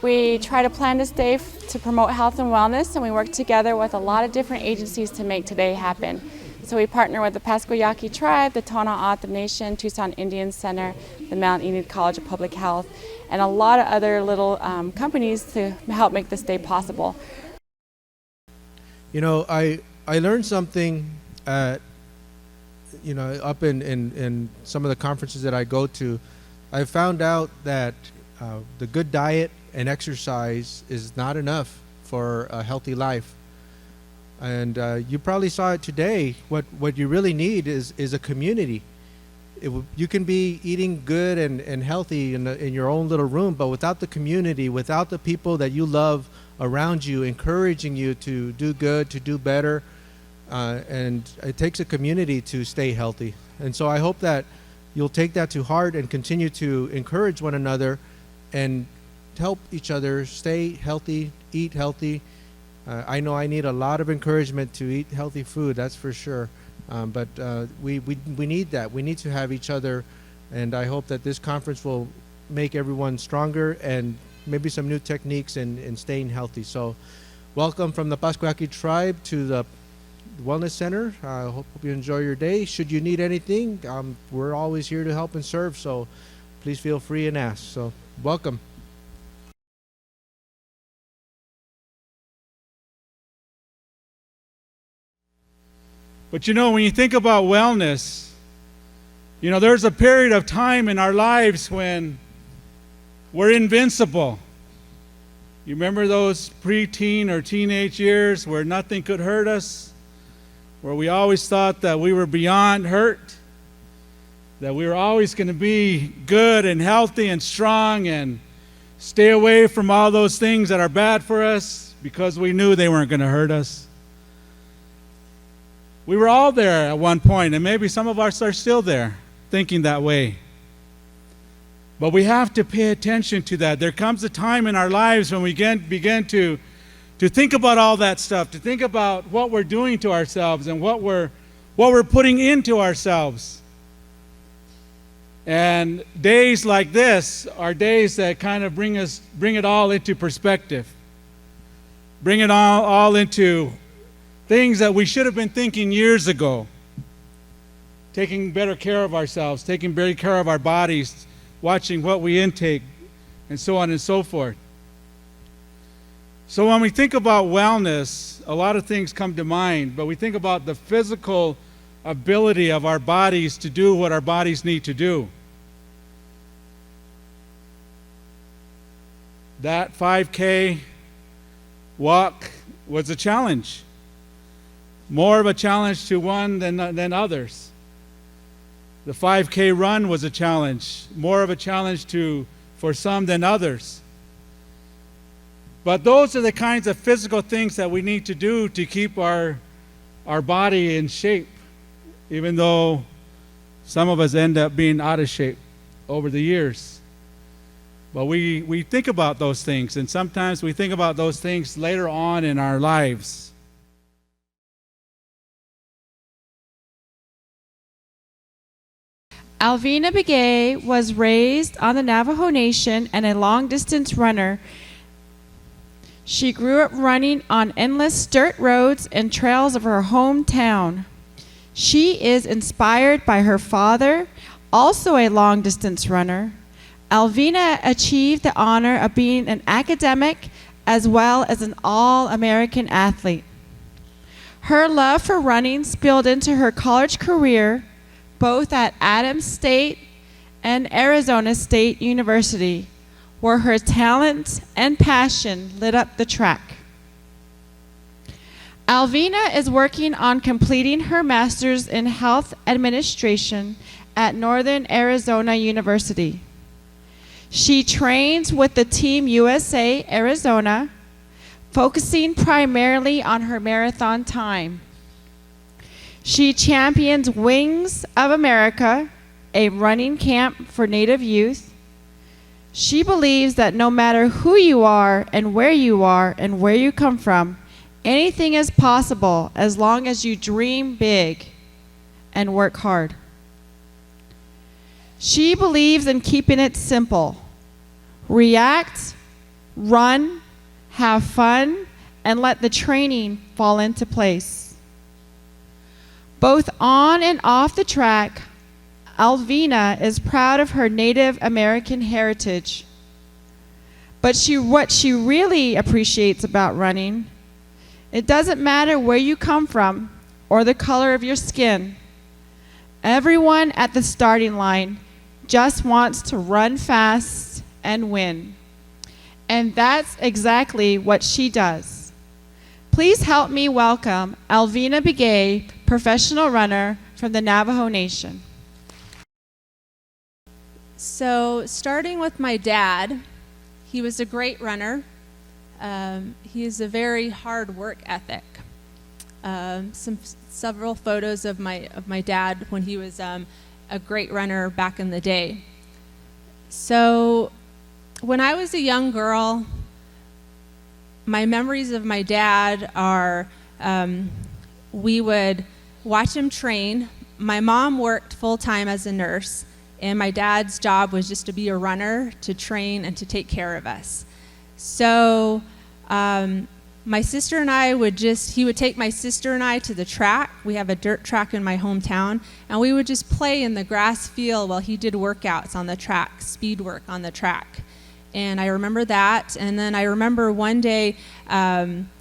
We try to plan this day to promote health and wellness, and we work together with a lot of different agencies to make today happen. So we partner with the Pascua Yaqui tribe, the Tohono O'odham Nation, Tucson Indian Center, the Mount Enid College of Public Health, and a lot of other little companies to help make this day possible. You know, I learned something at, up in some of the conferences that I go to. I found out that the good diet and exercise is not enough for a healthy life. And you probably saw it today. What you really need is a community. You can be eating good and healthy in your own little room, but without the community, without the people that you love around you, encouraging you to do good, to do better, and it takes a community to stay healthy. And so I hope that you'll take that to heart and continue to encourage one another and help each other stay healthy, eat healthy. I know I need a lot of encouragement to eat healthy food, that's for sure. But we need that. We need to have each other, and I hope that this conference will make everyone stronger and maybe some new techniques in staying healthy. So welcome from the Pascua Yaqui tribe to the Wellness Center. I hope you enjoy your day. Should you need anything, we're always here to help and serve, so please feel free and ask. So welcome. But when you think about wellness, there's a period of time in our lives when we're invincible. You remember those preteen or teenage years where nothing could hurt us, where we always thought that we were beyond hurt, that we were always going to be good and healthy and strong and stay away from all those things that are bad for us because we knew they weren't going to hurt us. We were all there at one point, and maybe some of us are still there, thinking that way. But we have to pay attention to that. There comes a time in our lives when we begin to think about all that stuff, to think about what we're doing to ourselves and what we're putting into ourselves. And days like this are days that kind of bring it all into perspective, bring it all into things that we should have been thinking years ago. Taking better care of ourselves, taking better care of our bodies, watching what we intake, and so on and so forth. So when we think about wellness, a lot of things come to mind, but we think about the physical ability of our bodies to do what our bodies need to do. That 5K walk was a challenge. More of a challenge to one than others. The 5K run was a challenge, more of a challenge for some than others. But those are the kinds of physical things that we need to do to keep our body in shape, even though some of us end up being out of shape over the years. But we think about those things, and sometimes we think about those things later on in our lives. Alvina Begay was raised on the Navajo Nation and a long-distance runner. She grew up running on endless dirt roads and trails of her hometown. She is inspired by her father, also a long-distance runner. Alvina achieved the honor of being an academic as well as an all-American athlete. Her love for running spilled into her college career, both at Adams State and Arizona State University, where her talent and passion lit up the track. Alvina is working on completing her master's in health administration at Northern Arizona University. She trains with the Team USA Arizona, focusing primarily on her marathon time. She champions Wings of America, a running camp for Native youth. She believes that no matter who you are and where you come from, anything is possible as long as you dream big and work hard. She believes in keeping it simple. React, run, have fun, and let the training fall into place. Both on and off the track, Alvina is proud of her Native American heritage. But what she really appreciates about running, it doesn't matter where you come from or the color of your skin. Everyone at the starting line just wants to run fast and win. And that's exactly what she does. Please help me welcome Alvina Begay, professional runner from the Navajo Nation. So starting with my dad, he was a great runner. He has a very hard work ethic. Several photos of my dad when he was a great runner back in the day. So when I was a young girl, my memories of my dad are we would watch him train. My mom worked full-time as a nurse, and my dad's job was just to be a runner, to train, and to take care of us. So my sister and I he would take my sister and I to the track. We have a dirt track in my hometown, and we would just play in the grass field while he did workouts on the track, speed work on the track. And I remember that. And then I remember one day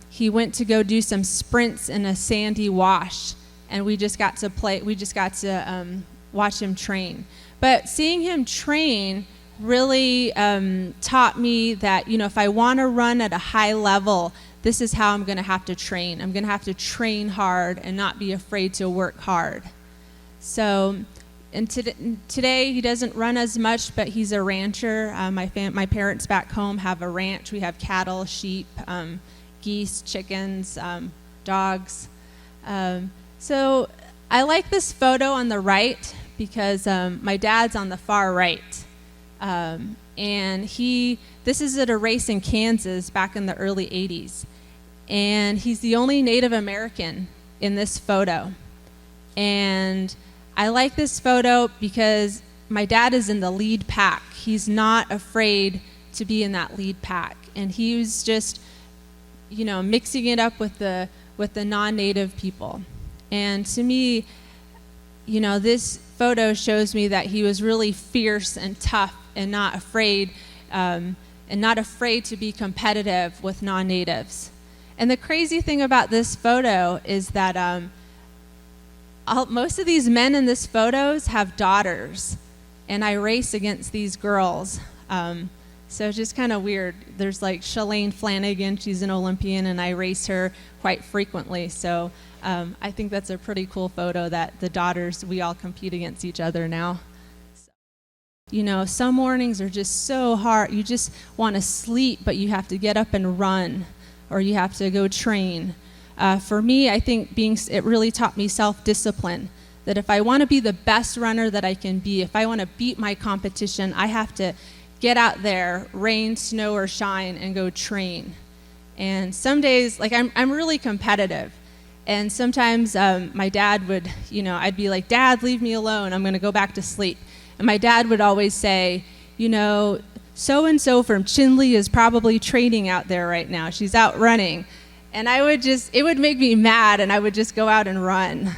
he went to go do some sprints in a sandy wash, and we just got to watch him train. But seeing him train really taught me that, if I want to run at a high level, this is how I'm going to have to train. I'm going to have to train hard and not be afraid to work hard. So, and today he doesn't run as much, but he's a rancher. My parents back home have a ranch. We have cattle, sheep, geese, chickens, dogs. So I like this photo on the right because my dad's on the far right. And this is at a race in Kansas back in the early 80s. And he's the only Native American in this photo. And I like this photo because my dad is in the lead pack. He's not afraid to be in that lead pack. And he was just, mixing it up with the non-Native people. And to me, this photo shows me that he was really fierce and tough and not afraid to be competitive with non-natives. And the crazy thing about this photo is that most of these men in this photos have daughters, and I race against these girls. So it's just kind of weird. There's like Shalane Flanagan, she's an Olympian, and I race her quite frequently. So I think that's a pretty cool photo that the daughters, we all compete against each other now. Some mornings are just so hard. You just want to sleep, but you have to get up and run, or you have to go train. For me, I think it really taught me self-discipline, that if I want to be the best runner that I can be, if I want to beat my competition, I have to get out there, rain, snow, or shine, and go train. And some days, I'm really competitive. And sometimes my dad would, I'd be like, "Dad, leave me alone. I'm going to go back to sleep." And my dad would always say, "So-and-so from Chinle is probably training out there right now. She's out running." And it would make me mad, and I would just go out and run.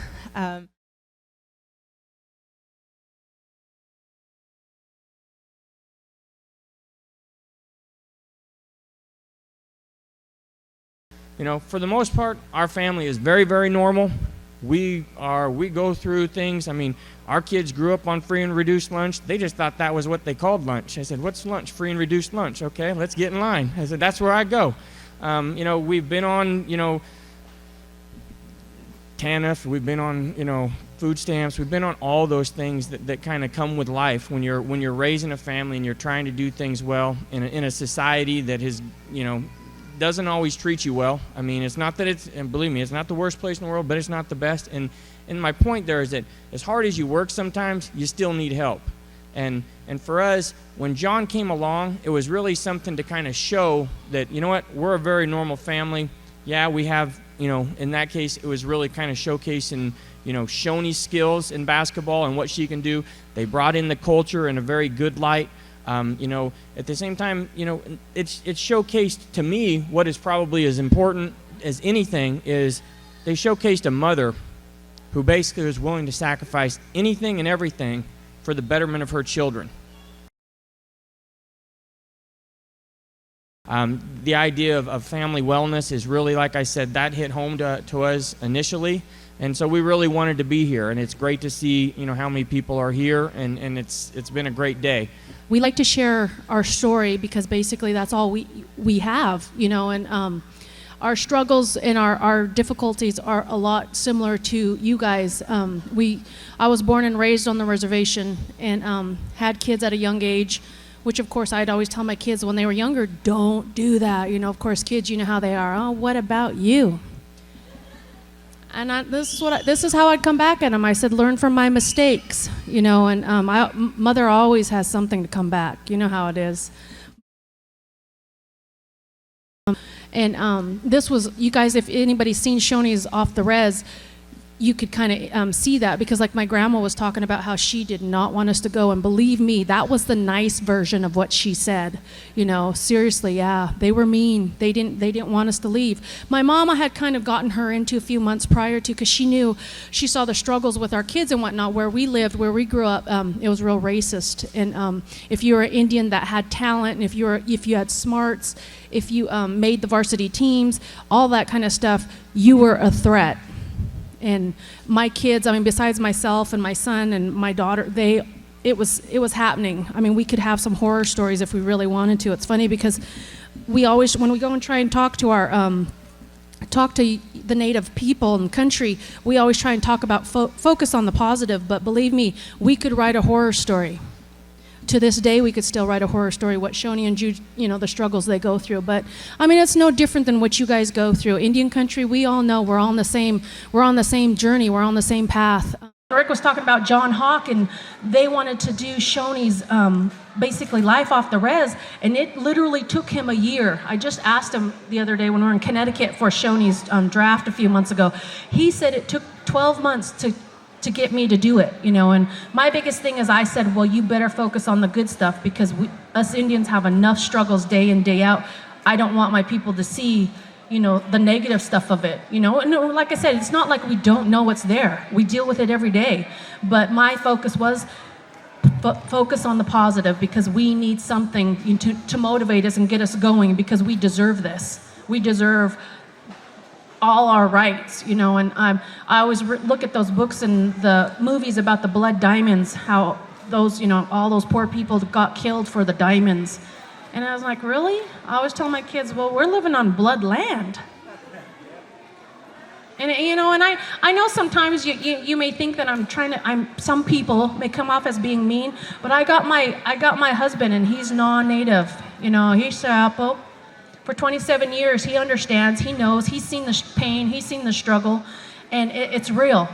For the most part, our family is very, very normal. We go through things. Our kids grew up on free and reduced lunch. They just thought that was what they called lunch. I said, "What's lunch?" "Free and reduced lunch." "Okay, let's get in line." I said, "That's where I go." We've been on, TANF, we've been on, food stamps, we've been on all those things that kind of come with life when you're raising a family and you're trying to do things well in a society that has, doesn't always treat you well. It's not that and believe me, it's not the worst place in the world, but it's not the best. And my point there is that as hard as you work sometimes, you still need help. And for us, when John came along, it was really something to kind of show that, we're a very normal family. Yeah, we have, in that case, it was really kind of showcasing, Shoni's skills in basketball and what she can do. They brought in the culture in a very good light. At the same time, it's showcased to me what is probably as important as anything is they showcased a mother who basically was willing to sacrifice anything and everything for the betterment of her children. The idea of family wellness is really, like I said, that hit home to us initially, and so we really wanted to be here, and it's great to see how many people are here, and it's been a great day. We like to share our story because basically that's all we have, and our struggles and our difficulties are a lot similar to you guys. I was born and raised on the reservation and had kids at a young age, which of course I'd always tell my kids when they were younger, don't do that. Of course, kids, you know how they are. Oh, what about you? And this is how I'd come back at them. I said, learn from my mistakes, and mother always has something to come back. You know how it is. And this was, you guys, if anybody's seen Shoney's Off the Res, you could kind of see that because like my grandma was talking about how she did not want us to go, and believe me, that was the nice version of what she said. Seriously, yeah, they were mean. They didn't want us to leave. My mama had kind of gotten her into a few months prior to, because she saw the struggles with our kids and whatnot. Where we lived, where we grew up, it was real racist. And if you were an Indian that had talent, and if you had smarts, if you made the varsity teams, all that kind of stuff, you were a threat. And my kids, besides myself and my son and my daughter, it was happening. We could have some horror stories if we really wanted to. It's funny because we always, when we go and try and talk to the native people and country, we always try and talk about focus on the positive. But believe me, we could write a horror story. To this day, we could still write a horror story, what Shoney and Jude, the struggles they go through. But, it's no different than what you guys go through. Indian country, we all know we're on the same journey, we're on the same path. Rick was talking about John Hawk, and they wanted to do Shoney's basically life off the res, and it literally took him a year. I just asked him the other day when we were in Connecticut for Shoney's draft a few months ago. He said it took 12 months to get me to do it, and my biggest thing is I said, well, you better focus on the good stuff because us Indians have enough struggles day in, day out. I don't want my people to see, the negative stuff of it, and like I said, it's not like we don't know what's there. We deal with it every day, but my focus was focus on the positive because we need something to motivate us and get us going because we deserve this. We deserve all our rights, and I always look at those books and the movies about the blood diamonds, how those, all those poor people got killed for the diamonds. And I was like, really? I always tell my kids, well, we're living on blood land. And, and I know sometimes you may think that some people may come off as being mean, but I got my husband and he's non-native, he's Sapo. For 27 years, he understands, he knows, he's seen the pain, he's seen the struggle, and it's real.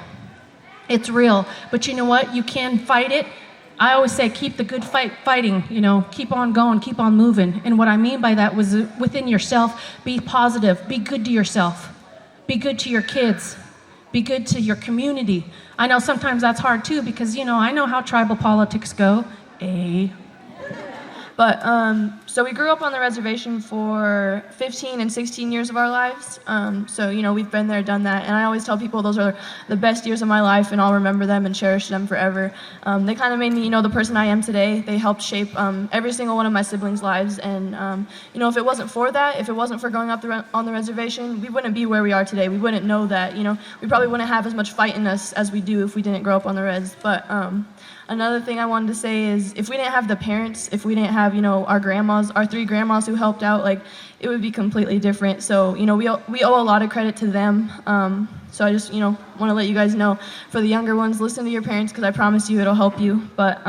It's real. But you know what? You can fight it. I always say keep the good fight fighting, keep on going, keep on moving. And what I mean by that was within yourself, be positive, be good to yourself, be good to your kids, be good to your community. I know sometimes that's hard too because, I know how tribal politics go. But so we grew up on the reservation for 15 and 16 years of our lives. So, we've been there, done that. And I always tell people those are the best years of my life, and I'll remember them and cherish them forever. They kind of made me, the person I am today. They helped shape every single one of my siblings' lives. And, if it wasn't for that, if it wasn't for growing up on the reservation, we wouldn't be where we are today. We wouldn't know that, We probably wouldn't have as much fight in us as we do if we didn't grow up on the res. But another thing I wanted to say is if we didn't have the parents, if we didn't have, our grandmas, our 3 grandmas who helped out, it would be completely different. So, we owe a lot of credit to them. So I just, want to let you guys know, for the younger ones, listen to your parents because I promise you it'll help you. But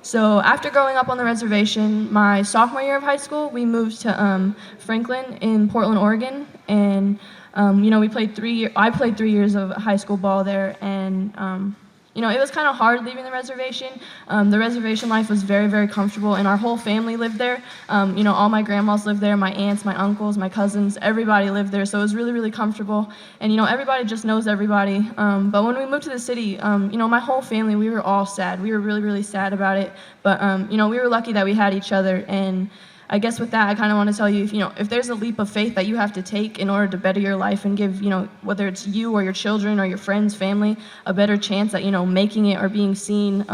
so after growing up on the reservation, my sophomore year of high school, we moved to Franklin in Portland, Oregon. And, I played 3 years of high school ball there. And it was kind of hard leaving the reservation. The reservation life was very, very comfortable, and our whole family lived there. All my grandmas lived there, my aunts, my uncles, my cousins, everybody lived there, so it was really, really comfortable. And, everybody just knows everybody. But when we moved to the city, my whole family, we were all sad. We were really, really sad about it. But, we were lucky that we had each other. And I guess with that, I kind of want to tell you, if there's a leap of faith that you have to take in order to better your life and give, whether it's you or your children or your friends, family, a better chance at, making it or being seen,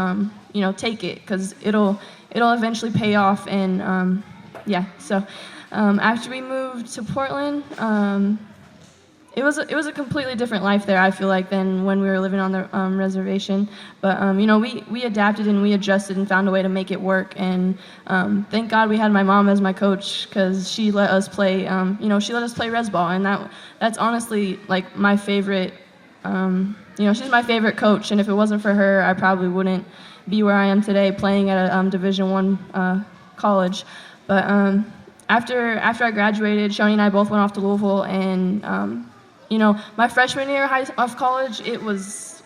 take it, because it'll eventually pay off. And so after we moved to Portland, it was a completely different life there, I feel like, than when we were living on the reservation. But we adapted and we adjusted and found a way to make it work. And thank God we had my mom as my coach, because she let us play. She let us play res ball, and that's honestly like my favorite. She's my favorite coach, and if it wasn't for her, I probably wouldn't be where I am today, playing at a Division I college. But after I graduated, Shoni and I both went off to Louisville, and my freshman year of college,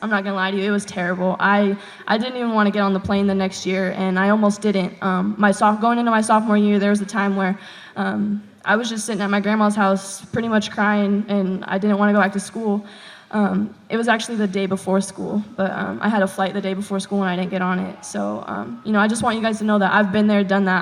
I'm not gonna lie to you, it was terrible. I didn't even want to get on the plane the next year, and I almost didn't. Going into my sophomore year, there was a time where I was just sitting at my grandma's house pretty much crying, and I didn't want to go back to school. It was actually the day before school, but I had a flight the day before school and I didn't get on it. So, I just want you guys to know that I've been there, done that.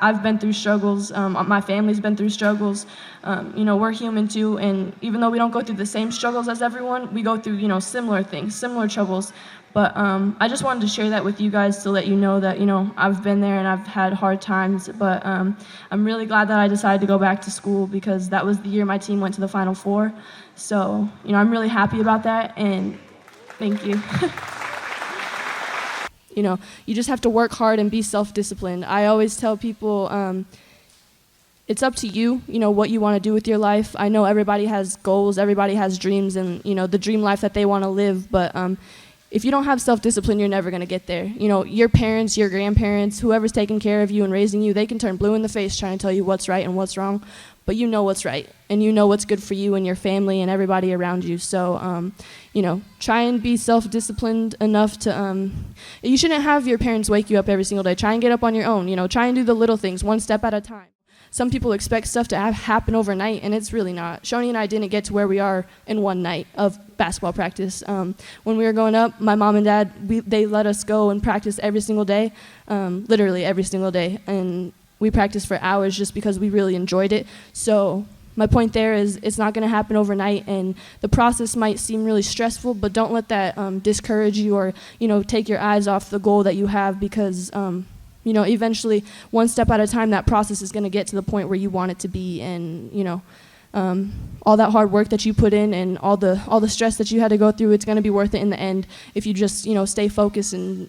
I've been through struggles. My family's been through struggles. We're human too, and even though we don't go through the same struggles as everyone, we go through, similar things, similar troubles. But I just wanted to share that with you guys to let you know that, I've been there and I've had hard times. But I'm really glad that I decided to go back to school, because that was the year my team went to the Final Four. So, I'm really happy about that, and thank you. You just have to work hard and be self-disciplined. I always tell people it's up to you, what you want to do with your life. I know everybody has goals, everybody has dreams, and, the dream life that they want to live, but if you don't have self-discipline, you're never going to get there. Your parents, your grandparents, whoever's taking care of you and raising you, they can turn blue in the face trying to tell you what's right and what's wrong, but you know what's right, and you know what's good for you and your family and everybody around you. So, try and be self-disciplined enough to, you shouldn't have your parents wake you up every single day. Try and get up on your own, try and do the little things, one step at a time. Some people expect stuff to happen overnight, and it's really not. Shoni and I didn't get to where we are in one night of basketball practice. When we were growing up, my mom and dad, they let us go and practice every single day, literally every single day. And we practiced for hours just because we really enjoyed it. So my point there is it's not going to happen overnight, and the process might seem really stressful, but don't let that discourage you or, take your eyes off the goal that you have, because eventually, one step at a time, that process is going to get to the point where you want it to be. And, all that hard work that you put in and all the stress that you had to go through, it's going to be worth it in the end if you just, stay focused and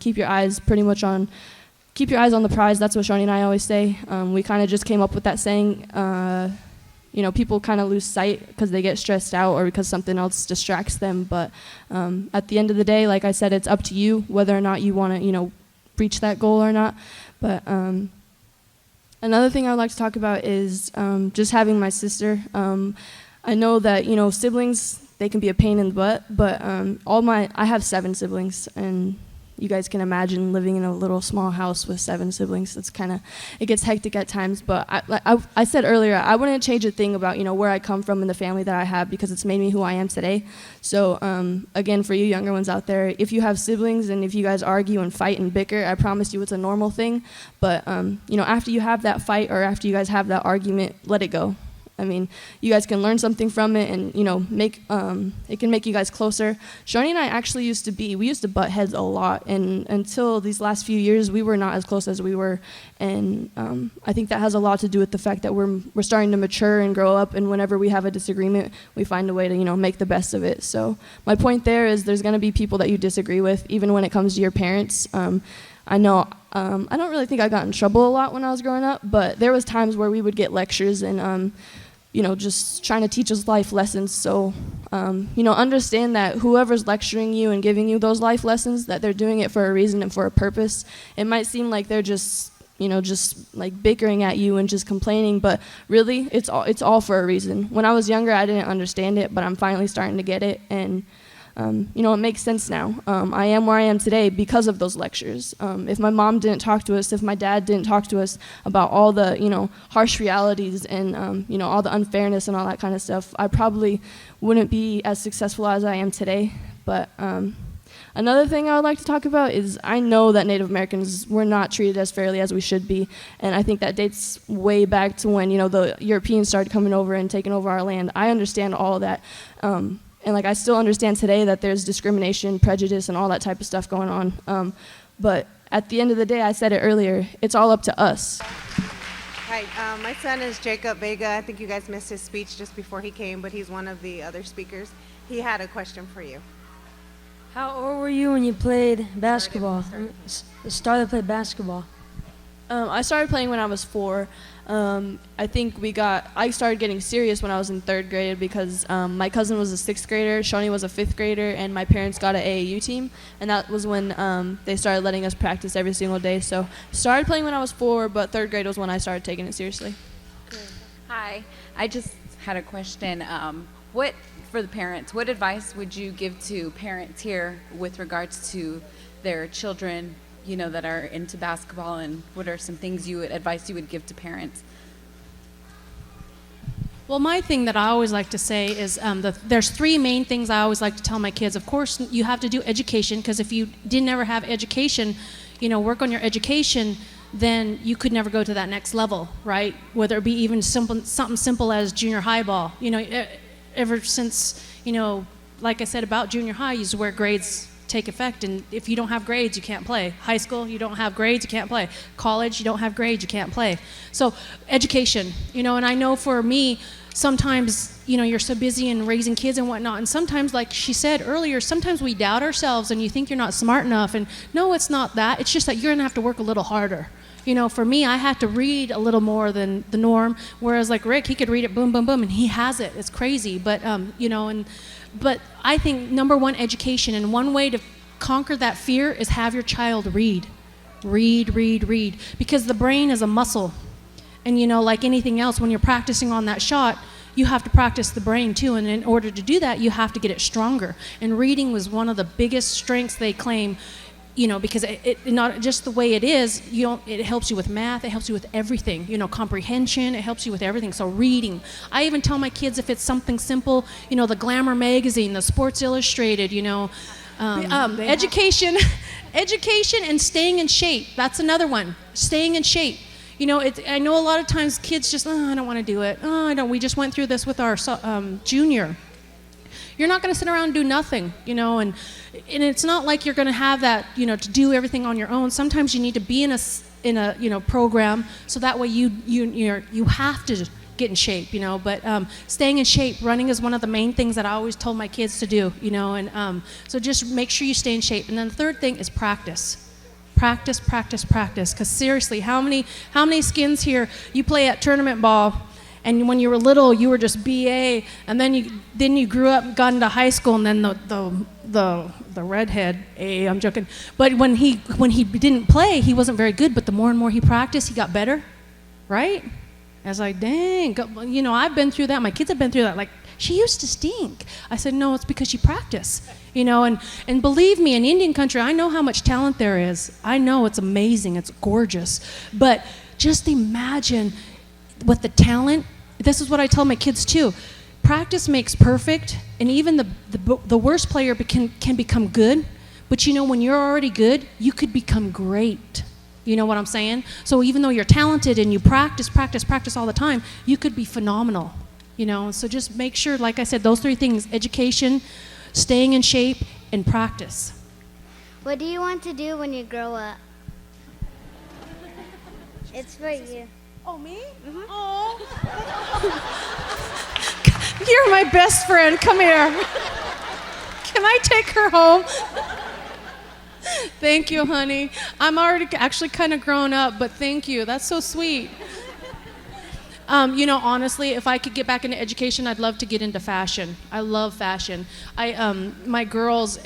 keep your eyes on the prize. That's what Shoni and I always say. We kind of just came up with that saying. People kind of lose sight because they get stressed out or because something else distracts them. But at the end of the day, like I said, it's up to you whether or not you want to, reach that goal or not. But another thing I would like to talk about is just having my sister. I know that siblings, they can be a pain in the butt, but I have 7 siblings, and you guys can imagine living in a little small house with 7 siblings. It gets hectic at times. But I said earlier, I wouldn't change a thing about where I come from and the family that I have, because it's made me who I am today. So again, for you younger ones out there, if you have siblings and if you guys argue and fight and bicker, I promise you it's a normal thing. But after you have that fight or after you guys have that argument, let it go. I mean, you guys can learn something from it, and it can make you guys closer. Shoni and I actually used to butt heads a lot, and until these last few years, we were not as close as we were. And I think that has a lot to do with the fact that we're starting to mature and grow up, and whenever we have a disagreement, we find a way to make the best of it. So my point there is there's going to be people that you disagree with, even when it comes to your parents. I know I don't really think I got in trouble a lot when I was growing up, but there was times where we would get lectures and just trying to teach us life lessons. So, understand that whoever's lecturing you and giving you those life lessons, that they're doing it for a reason and for a purpose. It might seem like they're just like bickering at you and just complaining, but really, it's all for a reason. When I was younger, I didn't understand it, but I'm finally starting to get it. And it makes sense now. I am where I am today because of those lectures. If my mom didn't talk to us, if my dad didn't talk to us about all the, harsh realities and, all the unfairness and all that kind of stuff, I probably wouldn't be as successful as I am today. But another thing I would like to talk about is I know that Native Americans were not treated as fairly as we should be, and I think that dates way back to when, the Europeans started coming over and taking over our land. I understand all of that. And I still understand today that there's discrimination, prejudice, and all that type of stuff going on. But at the end of the day, I said it earlier, it's all up to us. Hi, my son is Jacob Vega. I think you guys missed his speech just before he came, but he's one of the other speakers. He had a question for you. How old were you when you played basketball? Started to play basketball. I started playing when I was 4. I started getting serious when I was in 3rd grade because my cousin was a 6th grader, Shawnee was a 5th grader, and my parents got an AAU team, and that was when they started letting us practice every single day. So started playing when I was 4, but 3rd grade was when I started taking it seriously. Hi, I just had a question. For the parents, what advice would you give to parents here with regards to their children, that are into basketball, and what are some advice you would give to parents? Well, my thing that I always like to say is there's 3 main things I always like to tell my kids. Of course, you have to do education, because if you didn't ever have education, work on your education, then you could never go to that next level, right? Whether it be even something simple as junior high ball. Ever since, like I said about junior high, is where grades take effect, and if you don't have grades, you can't play. High school, you don't have grades, you can't play. College, you don't have grades, you can't play. So education, and I know for me, sometimes, you're so busy in raising kids and whatnot, and sometimes, like she said earlier, sometimes we doubt ourselves and you think you're not smart enough, and no, it's not that. It's just that you're gonna have to work a little harder. For me, I had to read a little more than the norm, whereas like Rick, he could read it boom, boom, boom, and he has it. It's crazy, but, but I think number one, education, and one way to conquer that fear is have your child read. Read, read, read, because the brain is a muscle, and like anything else, when you're practicing on that shot, you have to practice the brain too, and in order to do that, you have to get it stronger, and reading was one of the biggest strengths they claim, because it not just the way it is, it helps you with math, it helps you with everything, comprehension, it helps you with everything. So reading. I even tell my kids if it's something simple, the Glamour magazine, the Sports Illustrated, education, education and staying in shape. That's another one, staying in shape. I know a lot of times kids just, I don't want to do it. We just went through this with our junior. You're not going to sit around and do nothing, and it's not like you're going to have that, to do everything on your own. Sometimes you need to be in a program, so that way you have to get in shape, But staying in shape, running is one of the main things that I always told my kids to do, and so just make sure you stay in shape. And then the third thing is practice. Practice, practice, practice. Because seriously, how many skins here you play at tournament ball? And when you were little, you were just BA, and then you grew up, got into high school, and then the redhead A. I'm joking, but when he didn't play, he wasn't very good. But the more and more he practiced, he got better, right? I was like, dang, I've been through that. My kids have been through that. Like, she used to stink. I said, no, it's because she practiced, And believe me, in Indian country, I know how much talent there is. I know it's amazing, it's gorgeous, but just imagine. With the talent, this is what I tell my kids too. Practice makes perfect, and even the worst player can become good. But when you're already good, you could become great. You know what I'm saying? So even though you're talented and you practice all the time, you could be phenomenal. So just make sure, like I said, those 3 things: education, staying in shape, and practice. What do you want to do when you grow up? It's for you. Oh, me? Mm-hmm. Oh. You're my best friend. Come here. Can I take her home? Thank you, honey. I'm already actually kind of grown up, but thank you. That's so sweet. Honestly, if I could get back into education, I'd love to get into fashion. I love fashion. My girls,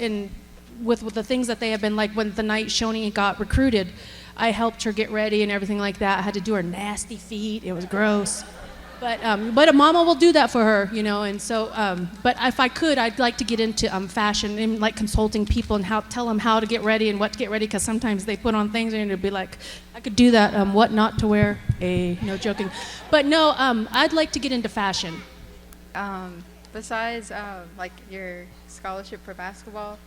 with the things that they have been, like when the night Shoni got recruited, I helped her get ready and everything like that. I had to do her nasty feet. It was gross. But a mama will do that for her, and so, but if I could, I'd like to get into fashion and like consulting people and tell them how to get ready and what to get ready, because sometimes they put on things and it'd be like, I could do that, what not to wear, no joking. But no, I'd like to get into fashion. Besides like your scholarship for basketball,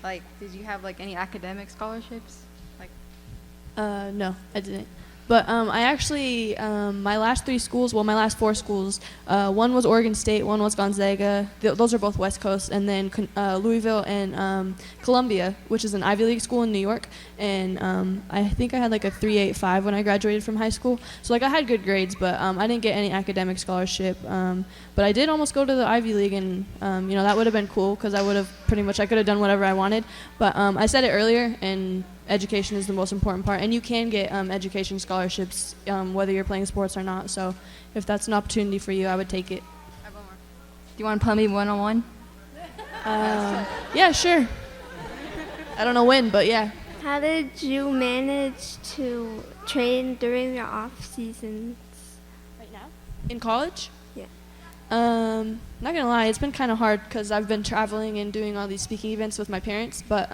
like did you have like any academic scholarships? Like No, I didn't. But I actually, my last four schools, one was Oregon State, one was Gonzaga. Those are both West Coast. And then Louisville and Columbia, which is an Ivy League school in New York. And I think I had like a 3.85 when I graduated from high school. So like I had good grades, but I didn't get any academic scholarship. But I did almost go to the Ivy League, and that would have been cool because I could have done whatever I wanted. But I said it earlier, and education is the most important part, and you can get education scholarships whether you're playing sports or not. So if that's an opportunity for you, I would take it. do you want to play me one-on-one? Yeah, sure. I don't know when, but yeah. How did you manage to train during your off seasons? Right now? In college? Yeah. Not gonna lie, it's been kind of hard because I've been traveling and doing all these speaking events with my parents. But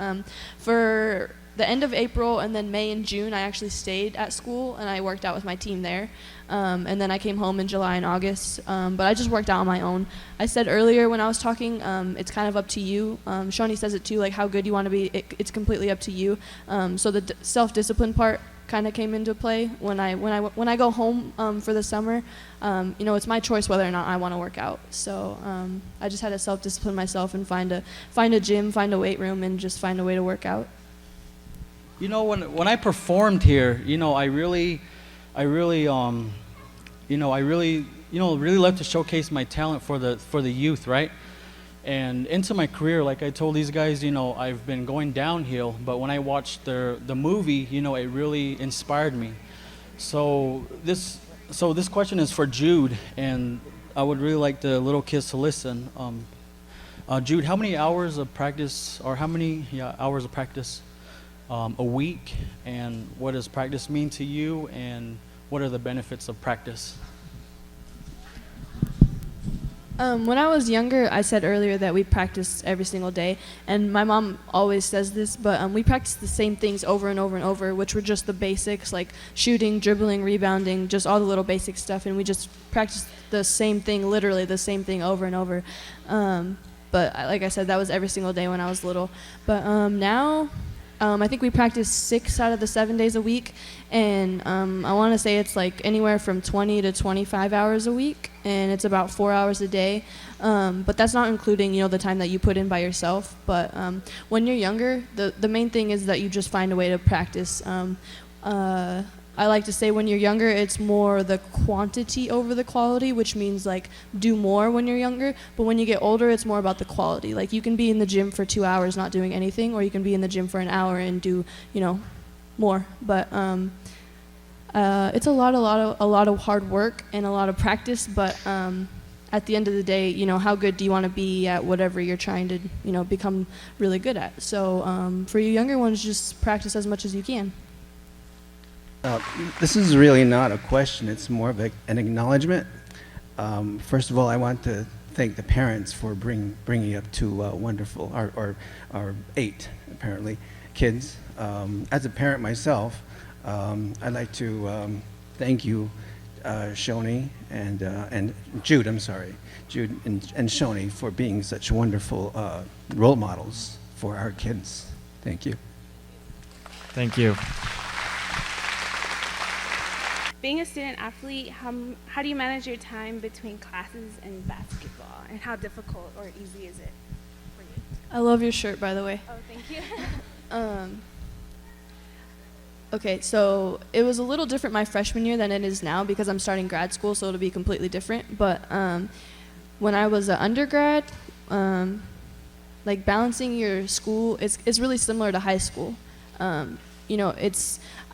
for the end of April and then May and June, I actually stayed at school and I worked out with my team there. And then I came home in July and August. But I just worked out on my own. I said earlier when I was talking, it's kind of up to you. Shoni says it too, like how good you want to be. It's completely up to you. So the self-discipline part kind of came into play when I go home for the summer. It's my choice whether or not I want to work out. So I just had to self-discipline myself and find a gym, find a weight room, and just find a way to work out. When I performed here, I really love to showcase my talent for the youth, right? And into my career, like I told these guys, I've been going downhill, but when I watched the movie, it really inspired me. So this question is for Jude, and I would really like the little kids to listen. Jude, how many hours of practice, a week, and what does practice mean to you, and what are the benefits of practice? When I was younger, I said earlier that we practiced every single day, and my mom always says this, but we practiced the same things over and over and over, which were just the basics, like shooting, dribbling, rebounding, just all the little basic stuff, and we just practiced the same thing, literally the same thing over and over. But like I said, that was every single day when I was little. But now, I think we practice 6 out of the 7 days a week, and I want to say it's like anywhere from 20 to 25 hours a week, and it's about 4 hours a day. But that's not including, the time that you put in by yourself. But when you're younger, the main thing is that you just find a way to practice. I like to say when you're younger, it's more the quantity over the quality, which means like do more when you're younger. But when you get older, it's more about the quality. Like you can be in the gym for 2 hours not doing anything, or you can be in the gym for an hour and do, more. But it's a lot of hard work and a lot of practice. But at the end of the day, how good do you want to be at whatever you're trying to, become really good at? So for you younger ones, just practice as much as you can. This is really not a question, it's more of an acknowledgement. First of all, I want to thank the parents for bringing up two wonderful, or 8 apparently, kids. As a parent myself, I'd like to thank you, Shoni and Jude, Jude and Shoni, for being such wonderful role models for our kids. Thank you. Thank you. Being a student athlete, how do you manage your time between classes and basketball, and how difficult or easy is it for you? I love your shirt, by the way. Oh, thank you. Okay, so it was a little different my freshman year than it is now because I'm starting grad school, so it'll be completely different. But when I was an undergrad, like balancing your school, it's really similar to high school.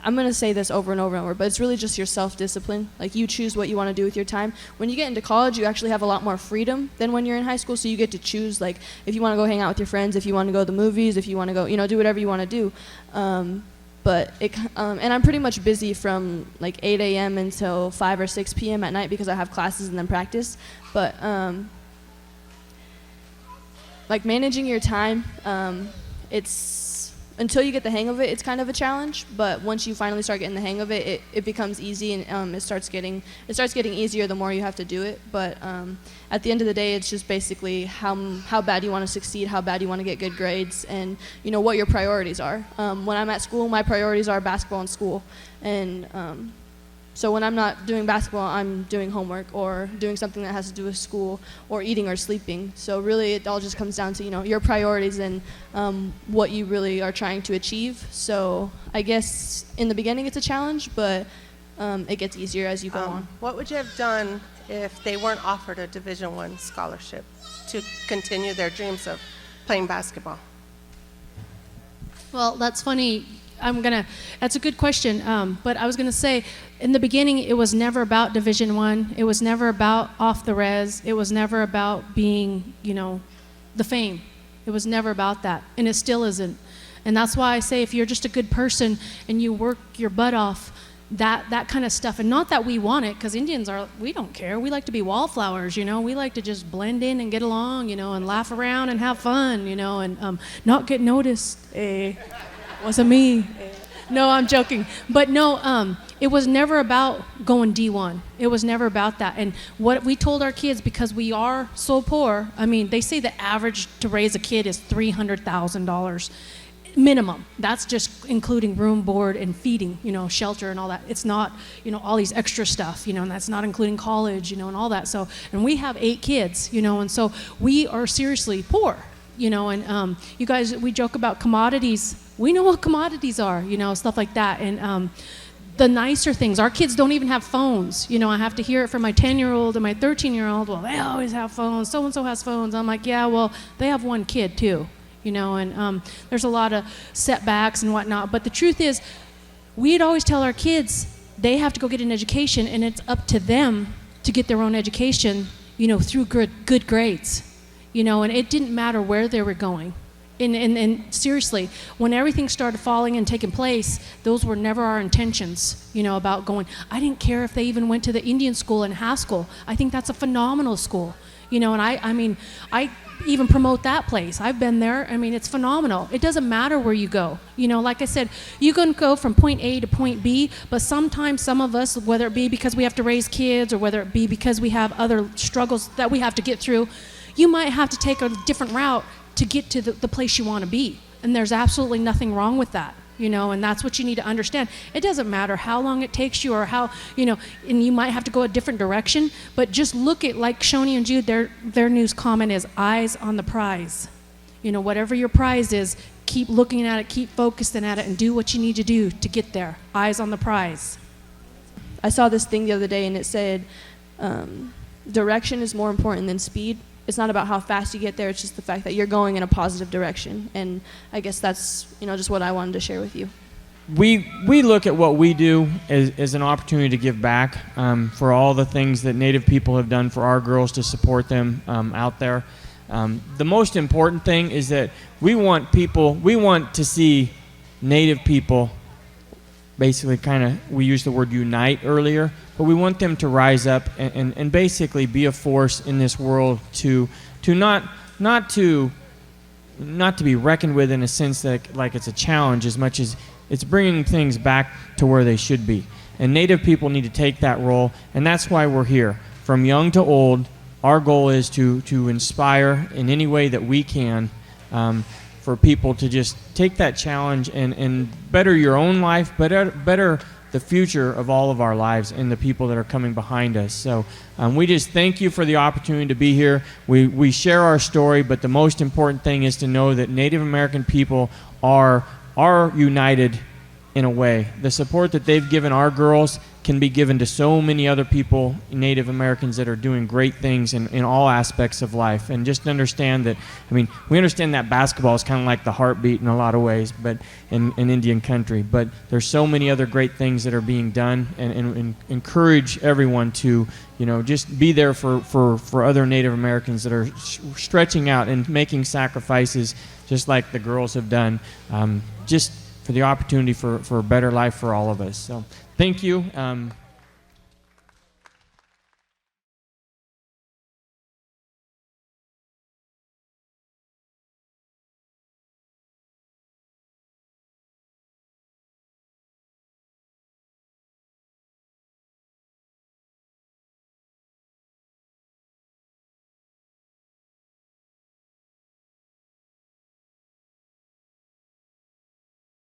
I'm going to say this over and over and over, but it's really just your self-discipline. Like, you choose what you want to do with your time. When you get into college, you actually have a lot more freedom than when you're in high school, so you get to choose, like, if you want to go hang out with your friends, if you want to go to the movies, if you want to go, do whatever you want to do. but and I'm pretty much busy from like 8 a.m. until 5 or 6 p.m. at night because I have classes and then practice. But like managing your time, it's until you get the hang of it, it's kind of a challenge. But once you finally start getting the hang of it, it becomes easy, and it starts getting easier the more you have to do it. But at the end of the day, it's just basically how bad you want to succeed, how bad you want to get good grades, and you know what your priorities are. When I'm at school, my priorities are basketball and school, and so when I'm not doing basketball, I'm doing homework or doing something that has to do with school or eating or sleeping. So really, it all just comes down to, you know, your priorities and what you really are trying to achieve. So I guess in the beginning it's a challenge, but it gets easier as you go on. What would you have done if they weren't offered a Division I scholarship to continue their dreams of playing basketball? Well, that's funny. That's a good question. But I was going to say, in the beginning, it was never about Division I. It was never about off the res. It was never about being, you know, the fame. It was never about that. And it still isn't. And that's why I say if you're just a good person and you work your butt off, that kind of stuff. And not that we want it, because Indians we don't care. We like to be wallflowers, you know. We like to just blend in and get along, you know, and laugh around and have fun, you know, and not get noticed. Wasn't me. No, I'm joking. But no, it was never about going D1. It was never about that. And what we told our kids, because we are so poor, I mean, they say the average to raise a kid is $300,000 minimum. That's just including room, board, and feeding, you know, shelter and all that. It's not, you know, all these extra stuff, you know, and that's not including college, you know, and all that. So, and we have 8 kids, you know, and so we are seriously poor. You know, and you guys, we joke about commodities. We know what commodities are, you know, stuff like that. And the nicer things, our kids don't even have phones. You know, I have to hear it from my 10-year-old and my 13-year-old. Well, they always have phones. So-and-so has phones. I'm like, yeah, well, they have one kid too, you know, and there's a lot of setbacks and whatnot. But the truth is, we'd always tell our kids they have to go get an education, and it's up to them to get their own education, you know, through good grades. You know, and it didn't matter where they were going. And seriously, when everything started falling and taking place, those were never our intentions, you know, about going. I didn't care if they even went to the Indian school in Haskell. I think that's a phenomenal school. You know, and I mean, I even promote that place. I've been there. I mean, it's phenomenal. It doesn't matter where you go. You know, like I said, you can go from point A to point B, but sometimes some of us, whether it be because we have to raise kids or whether it be because we have other struggles that we have to get through, you might have to take a different route to get to the place you want to be. And there's absolutely nothing wrong with that, you know, and that's what you need to understand. It doesn't matter how long it takes you or how, you know, and you might have to go a different direction, but just look at, like Shoni and Jude, their news comment is eyes on the prize. You know, whatever your prize is, keep looking at it, keep focusing at it, and do what you need to do to get there. Eyes on the prize. I saw this thing the other day, and it said, direction is more important than speed. It's not about how fast you get there, it's just the fact that you're going in a positive direction. And I guess that's, you know, just what I wanted to share with you. We look at what we do as an opportunity to give back for all the things that Native people have done for our girls to support them out there. The most important thing is that we want to see Native people basically we used the word unite earlier, but we want them to rise up and basically be a force in this world to not to be reckoned with in a sense that like it's a challenge as much as it's bringing things back to where they should be. And Native people need to take that role, and that's why we're here. From young to old, our goal is to inspire in any way that we can for people to just take that challenge and better your own life, better the future of all of our lives and the people that are coming behind us. So we just thank you for the opportunity to be here. We share our story, but the most important thing is to know that Native American people are united in a way. The support that they've given our girls can be given to so many other people, Native Americans, that are doing great things in all aspects of life. And just understand that, I mean, we understand that basketball is kind of like the heartbeat in a lot of ways, but in Indian country. But there's so many other great things that are being done, and encourage everyone to, you know, just be there for other Native Americans that are stretching out and making sacrifices just like the girls have done. Just the opportunity for a better life for all of us. So thank you.